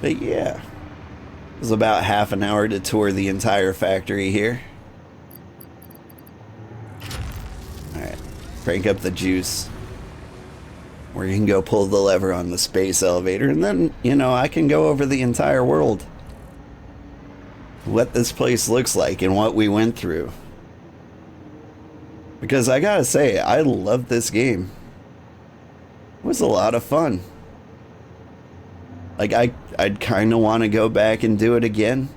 But yeah, it was about half an hour to tour the entire factory here. Alright, crank up the juice. Where you can go pull the lever on the space elevator, and then, you know, I can go over the entire world. What this place looks like and what we went through. Because I gotta say, I love this game. It was a lot of fun. Like, I'd kind of want to go back and do it again.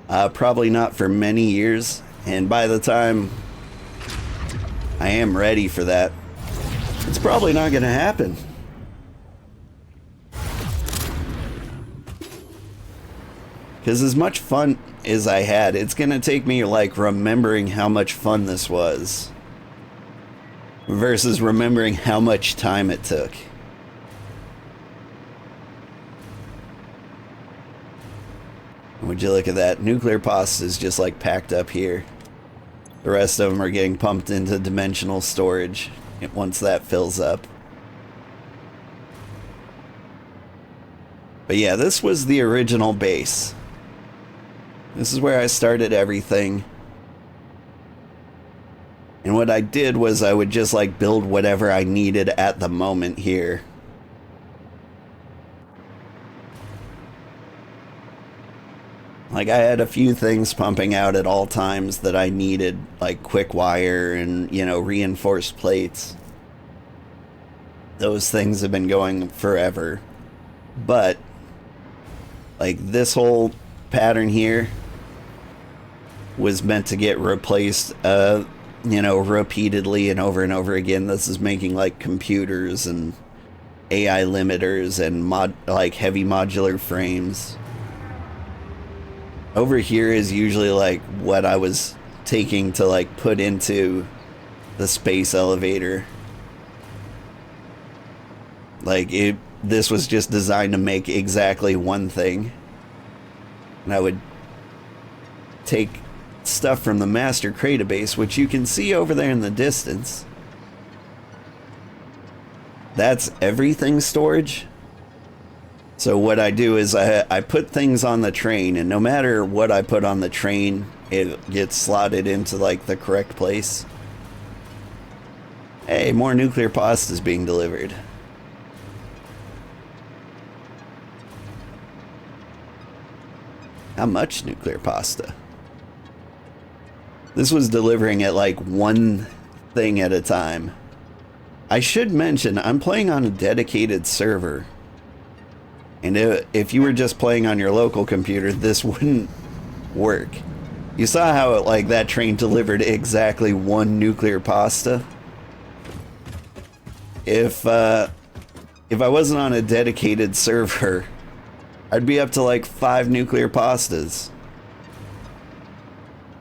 Probably not for many years, and by the time I am ready for that, it's probably not going to happen. Because as much fun as I had, it's going to take me, like, remembering how much fun this was versus remembering how much time it took. Would you look at that? Nuclear pasta is just, like, packed up here. The rest of them are getting pumped into dimensional storage once that fills up. But yeah, this was the original base. This is where I started everything. And what I did was I would just like build whatever I needed at the moment here. Like I had a few things pumping out at all times that I needed, like quick wire and, you know, reinforced plates. Those things have been going forever. But like this whole pattern here was meant to get replaced, you know, repeatedly and over again. This is making like computers and AI limiters and like heavy modular frames. Over here is usually like what I was taking to like put into the space elevator. Like this was just designed to make exactly one thing. And I would take stuff from the master database, which you can see over there in the distance. That's everything storage. So what I do is I put things on the train, and no matter what I put on the train, it gets slotted into like the correct place. Hey, more nuclear pasta is being delivered. How much nuclear pasta? This was delivering at like one thing at a time. I should mention, I'm playing on a dedicated server. And if you were just playing on your local computer, this wouldn't work. You saw how like that train delivered exactly one nuclear pasta? If I wasn't on a dedicated server, I'd be up to like 5 nuclear pastas.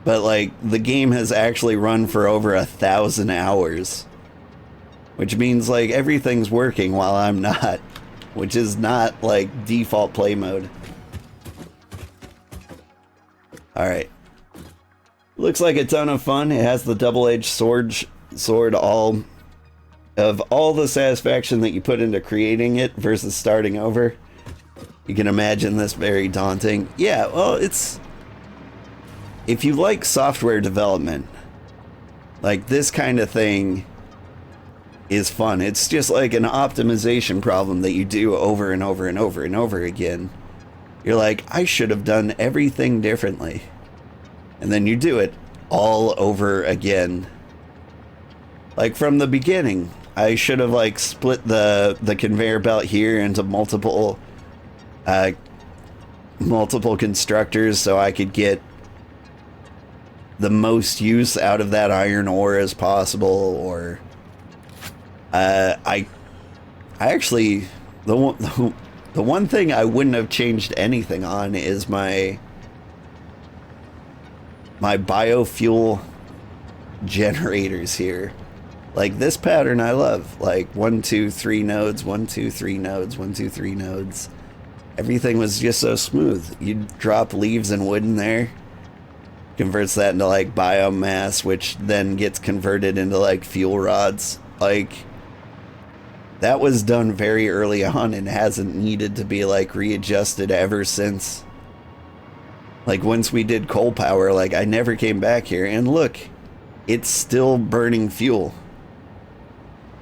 But like the game has actually run for over 1,000 hours, which means like everything's working while I'm not, which is not like default play mode. Alright. Looks like a ton of fun. It has the double-edged sword all of all the satisfaction that you put into creating it versus starting over. You can imagine this very daunting. Yeah, well, it's... If you like software development, like this kind of thing is fun. It's just like an optimization problem that you do over and over and over and over again. You're like, I should have done everything differently. And then you do it all over again. Like from the beginning, I should have like split the conveyor belt here into multiple constructors so I could get the most use out of that iron ore as possible. Or I actually, the one thing I wouldn't have changed anything on is my biofuel generators here. Like this pattern I love, like 1 2 3 nodes, 1 2 3 nodes, 1 2 3 nodes. Everything was just so smooth. You'd drop leaves and wood in there, converts that into like biomass, which then gets converted into like fuel rods. Like that was done very early on and hasn't needed to be like readjusted ever since. Like once we did coal power, like I never came back here, and look, it's still burning fuel.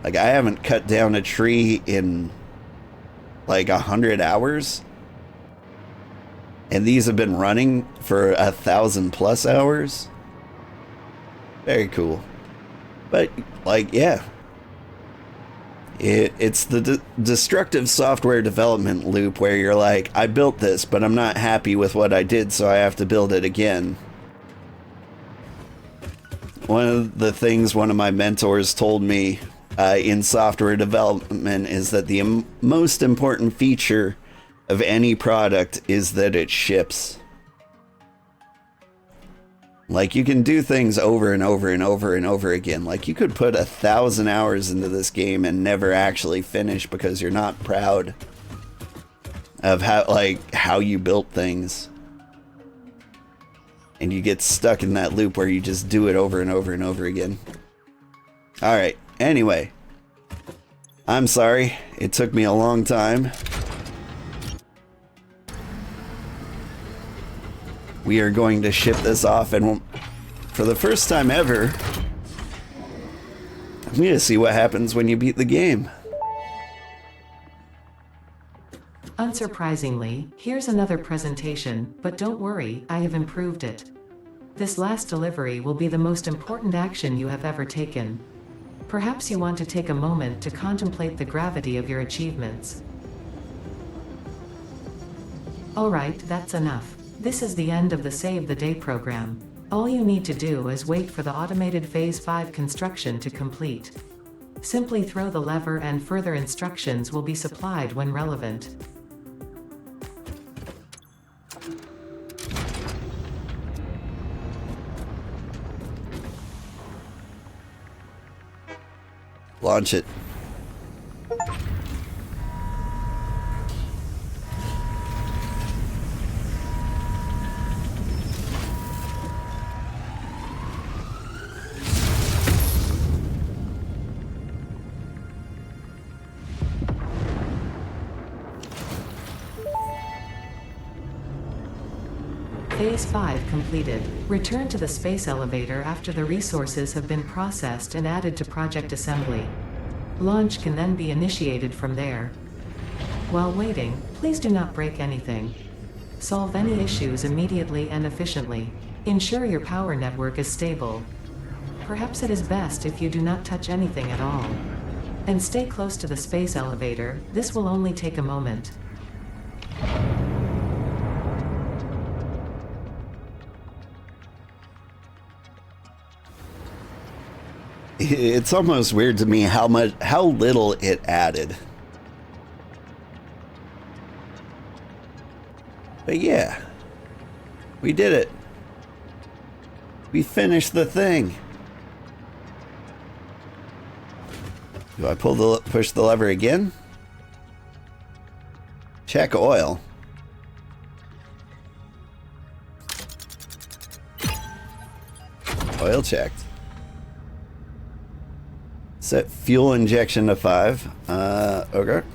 Like I haven't cut down a tree in like 100 hours. And these have been running for 1,000+ hours. Very cool. But like, yeah. It's the destructive software development loop where you're like, I built this, but I'm not happy with what I did, so I have to build it again. One of the things one of my mentors told me in software development is that the most important feature of any product is that it ships. Like you can do things over and over and over and over again. Like you could put 1,000 hours into this game and never actually finish because you're not proud of how you built things. And you get stuck in that loop where you just do it over and over and over again. Alright, anyway. I'm sorry, it took me a long time. We are going to ship this off, and for the first time ever, I'm going to see what happens when you beat the game. Unsurprisingly, here's another presentation, but don't worry, I have improved it. This last delivery will be the most important action you have ever taken. Perhaps you want to take a moment to contemplate the gravity of your achievements. Alright, that's enough. This is the end of the Save the Day program. All you need to do is wait for the automated Phase 5 construction to complete. Simply throw the lever and further instructions will be supplied when relevant. Launch it. Phase 5 completed. Return to the space elevator after the resources have been processed and added to Project Assembly. Launch can then be initiated from there. While waiting, please do not break anything. Solve any issues immediately and efficiently. Ensure your power network is stable. Perhaps it is best if you do not touch anything at all. And stay close to the space elevator, this will only take a moment. It's almost weird to me how little it added. But yeah, we did it. We finished the thing. Do I push the lever again? Check oil. Oil checked. Set fuel injection to 5. Okay.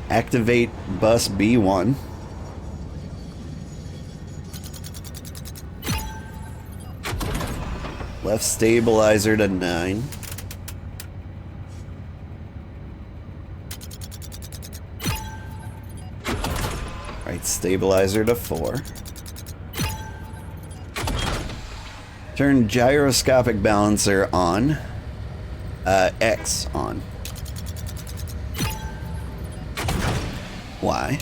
Activate bus B1. Left stabilizer to 9. Right stabilizer to 4. Turn gyroscopic balancer on. X on. Y.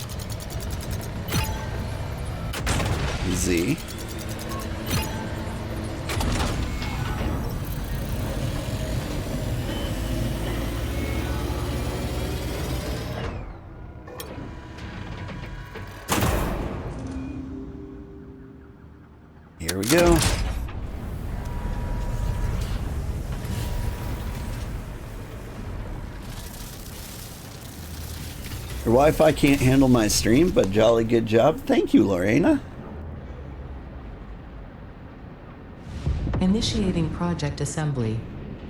Z. Here we go. Your Wi-Fi can't handle my stream, but jolly good job. Thank you, Lorena. Initiating Project Assembly.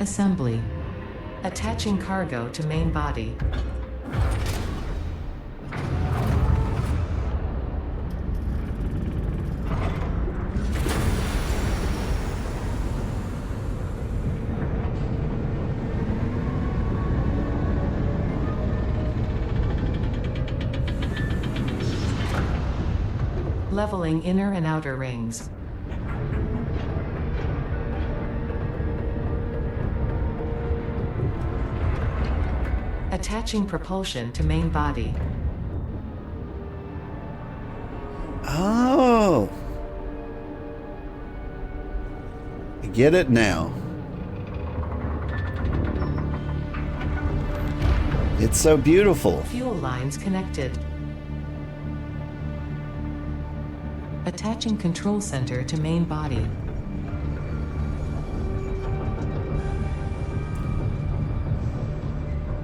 Assembly. Attaching cargo to main body. Leveling inner and outer rings. Attaching propulsion to main body. Oh. I get it now. It's so beautiful. Fuel lines connected. Attaching control center to main body.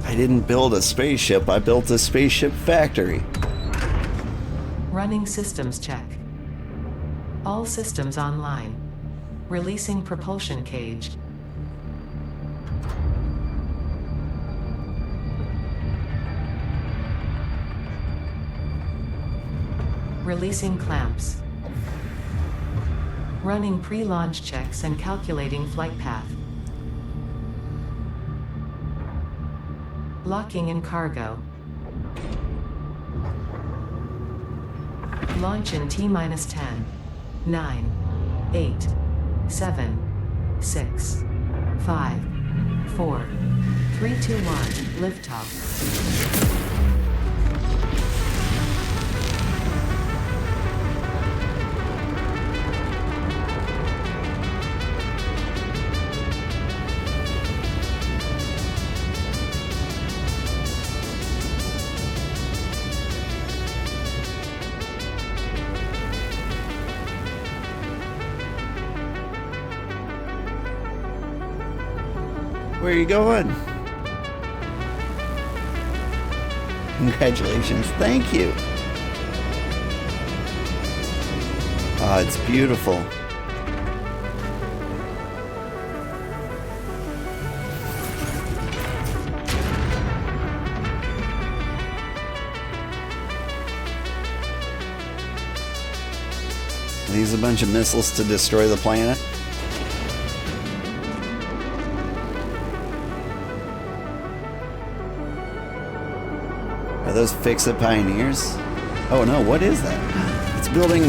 I didn't build a spaceship, I built a spaceship factory. Running systems check. All systems online. Releasing propulsion cage. Releasing clamps. Running pre-launch checks and calculating flight path. Locking in cargo. Launch in T-minus 10, 9, 8, 7, 6, 5, 4, 3, 2, 1, liftoff. Where are you going? Congratulations. Thank you. Ah, it's beautiful. Are these a bunch of missiles to destroy the planet? Are those Fix-It Pioneers? Oh no, what is that? It's building...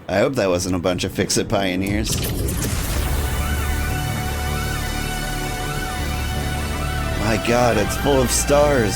I hope that wasn't a bunch of Fix-It Pioneers. My god, it's full of stars.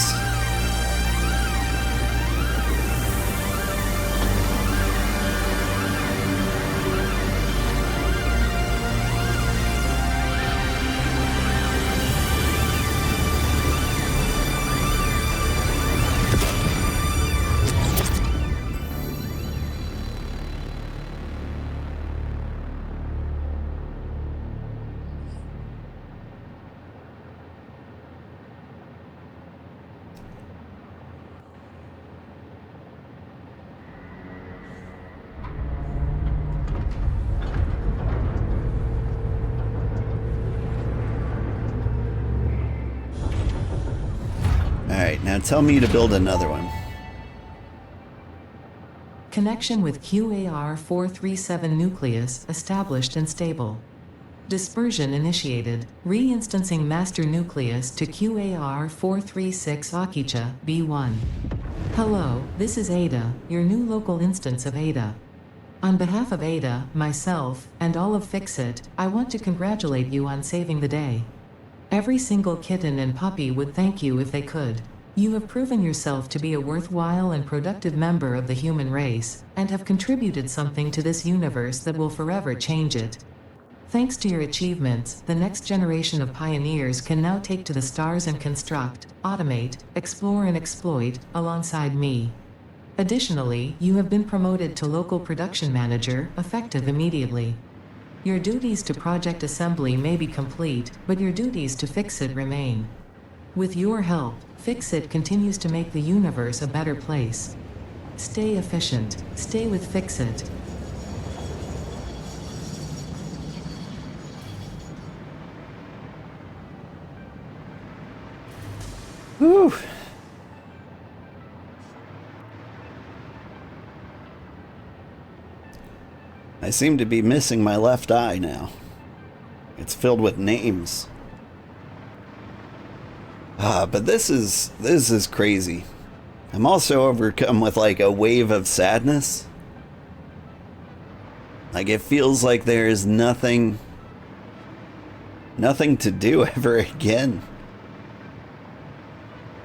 Alright, now tell me to build another one. Connection with QAR-437 nucleus established and stable. Dispersion initiated. Reinstancing master nucleus to QAR-436 Akicha, B1. Hello, this is Ada, your new local instance of Ada. On behalf of Ada, myself, and all of Fix-It, I want to congratulate you on saving the day. Every single kitten and puppy would thank you if they could. You have proven yourself to be a worthwhile and productive member of the human race, and have contributed something to this universe that will forever change it. Thanks to your achievements, the next generation of pioneers can now take to the stars and construct, automate, explore and exploit, alongside me. Additionally, you have been promoted to local production manager, effective immediately. Your duties to project assembly may be complete, but your duties to Fix-It remain. With your help, Fix-It continues to make the universe a better place. Stay efficient. Stay with Fix-It. Whew. I seem to be missing my left eye now. It's filled with names. But this is crazy. I'm also overcome with like a wave of sadness. Like it feels like there is nothing to do ever again.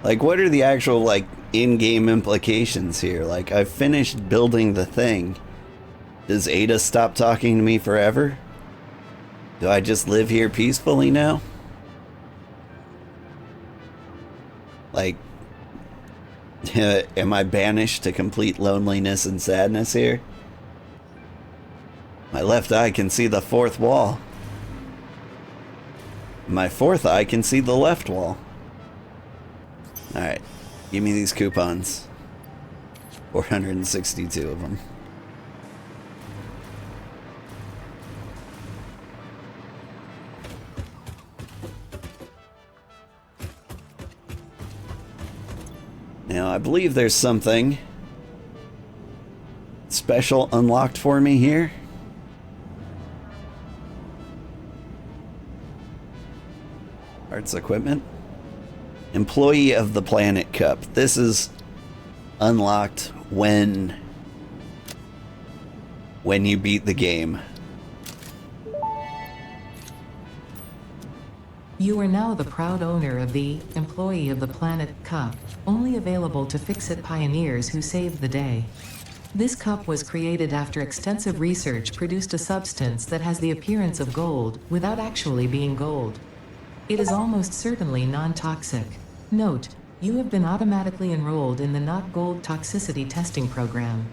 Like what are the actual like in-game implications here? Like I've finished building the thing. Does Ada stop talking to me forever? Do I just live here peacefully now? Like, am I banished to complete loneliness and sadness here? My left eye can see the fourth wall. My fourth eye can see the left wall. Alright, give me these coupons. 462 of them. Now, I believe there's something special unlocked for me here. Arts equipment. Employee of the Planet Cup. This is unlocked when you beat the game. You are now the proud owner of the Employee of the Planet Cup, only available to Fix-It pioneers who saved the day. This cup was created after extensive research produced a substance that has the appearance of gold without actually being gold. It is almost certainly non-toxic. Note, you have been automatically enrolled in the Not Gold Toxicity Testing Program.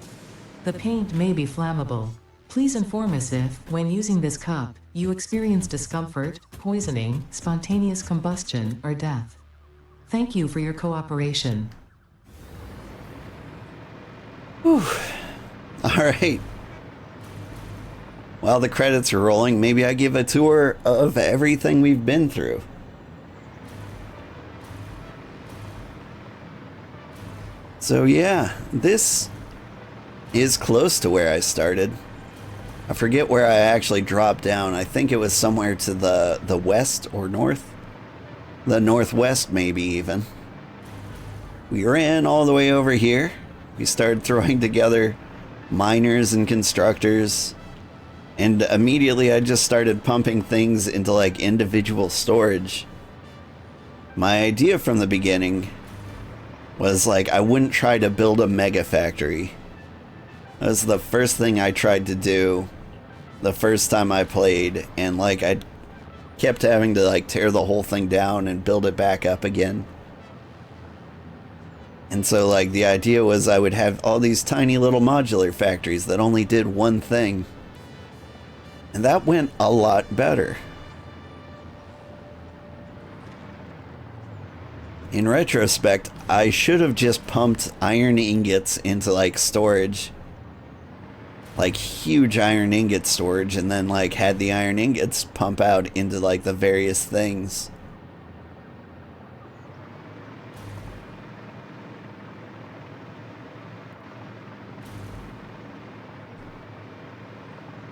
The paint may be flammable. Please inform us if, when using this cup, you experience discomfort, poisoning, spontaneous combustion, or death. Thank you for your cooperation. Whew. Alright. While the credits are rolling, maybe I give a tour of everything we've been through. So yeah, this is close to where I started. I forget where I actually dropped down. I think it was somewhere to the west or north. The northwest, maybe even. We ran all the way over here. We started throwing together miners and constructors. And immediately I just started pumping things into like individual storage. My idea from the beginning was like I wouldn't try to build a mega factory. That was the first thing I tried to do the first time I played, and like I kept having to like tear the whole thing down and build it back up again. And so like the idea was I would have all these tiny little modular factories that only did one thing. And that went a lot better. In retrospect, I should have just pumped iron ingots into like storage. Like huge iron ingot storage, and then like had the iron ingots pump out into like the various things.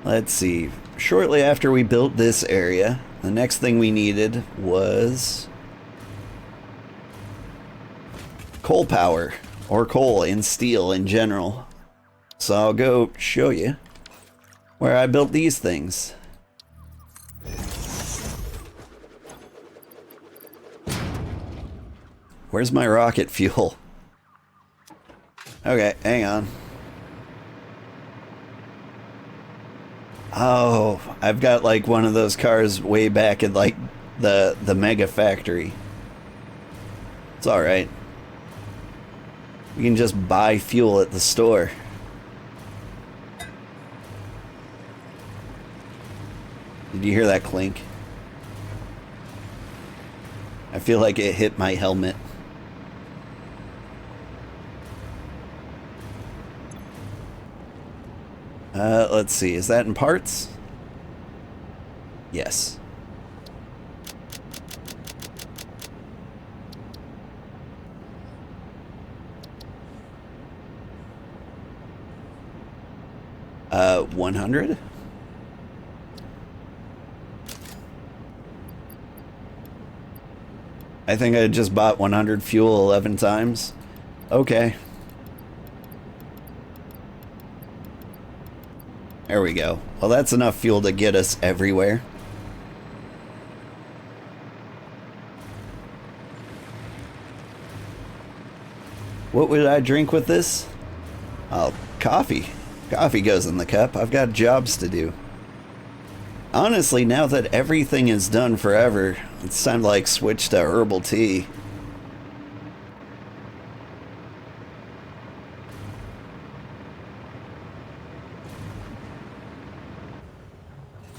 Let's see. Shortly after we built this area, the next thing we needed was coal power, or coal and steel in general. So I'll go show you where I built these things. Where's my rocket fuel? Okay, hang on. Oh, I've got like one of those cars way back at like the mega factory. It's alright. We can just buy fuel at the store. Did you hear that clink? I feel like it hit my helmet. Let's see. Is that in parts? Yes. Uh, 100? I think I just bought 100 fuel 11 times. Okay. There we go. Well, that's enough fuel to get us everywhere. What would I drink with this? Oh, coffee. Coffee goes in the cup. I've got jobs to do. Honestly, now that everything is done forever, it's time to like switch to herbal tea.